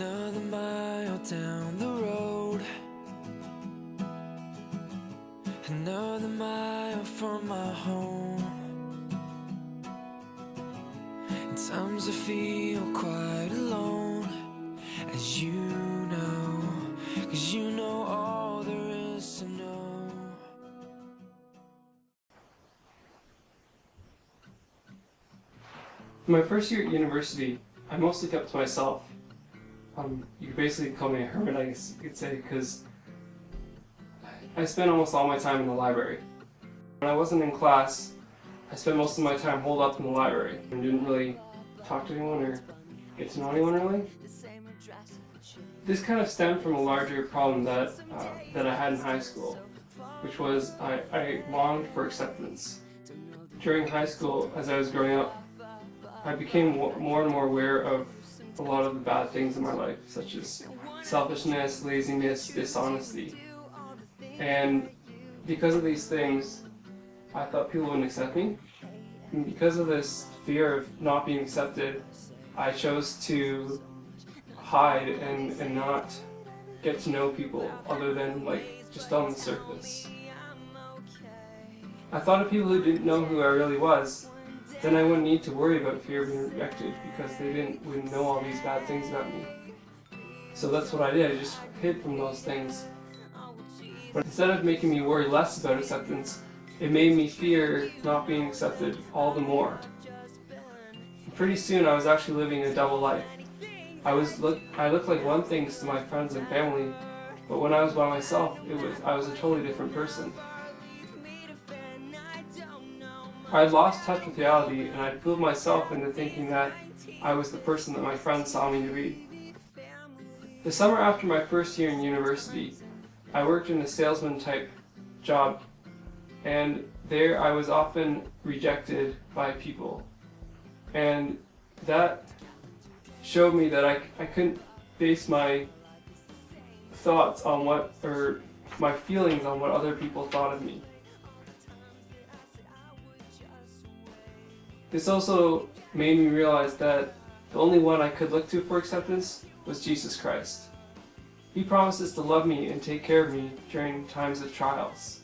Another mile down the road, another mile from my home. At times I feel quite alone, as you know, 'cause you know all there is to know. In my first year at university, I mostly kept to myself. You could basically call me a hermit, I guess you could say, because I spent almost all my time in the library. When I wasn't in class, I spent most of my time holed up in the library and didn't really talk to anyone or get to know anyone really. This kind of stemmed from a larger problem that I had in high school, which was I longed for acceptance. During high school, as I was growing up, I became more and more aware of a lot of the bad things in my life, such as selfishness, laziness, dishonesty. And because of these things, I thought people wouldn't accept me. And because of this fear of not being accepted, I chose to hide and not get to know people other than just on the surface. I thought if people who didn't know who I really was, then I wouldn't need to worry about fear of being rejected because they wouldn't know all these bad things about me. So that's what I did, I just hid from those things. But instead of making me worry less about acceptance, it made me fear not being accepted all the more. And pretty soon I was actually living a double life. I looked like one thing to my friends and family, but when I was by myself, I was a totally different person. I had lost touch with reality, and I'd fooled myself into thinking that I was the person that my friends saw me to be. The summer after my first year in university, I worked in a salesman type job, and there I was often rejected by people. And that showed me that I couldn't base my thoughts on my feelings on what other people thought of me. This also made me realize that the only one I could look to for acceptance was Jesus Christ. He promises to love me and take care of me during times of trials.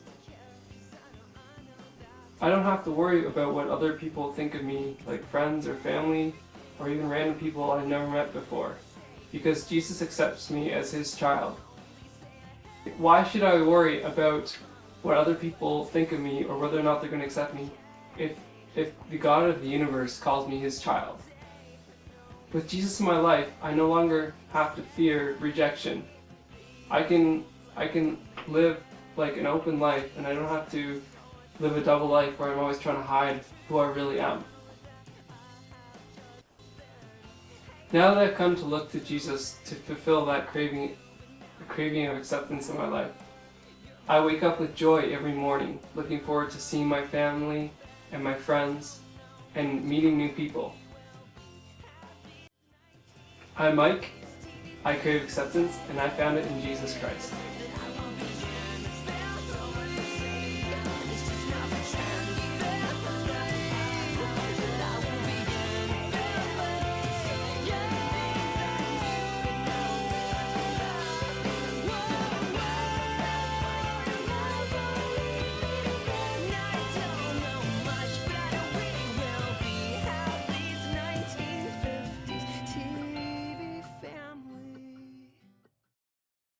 I don't have to worry about what other people think of me, like friends or family, or even random people I've never met before, because Jesus accepts me as his child. Why should I worry about what other people think of me or whether or not they're going to accept me if the God of the universe calls me his child? With Jesus in my life, I no longer have to fear rejection. I can live like an open life, and I don't have to live a double life where I'm always trying to hide who I really am. Now that I've come to look to Jesus to fulfill that craving of acceptance in my life, I wake up with joy every morning, looking forward to seeing my family and my friends and meeting new people. I'm Mike, I crave acceptance, and I found it in Jesus Christ.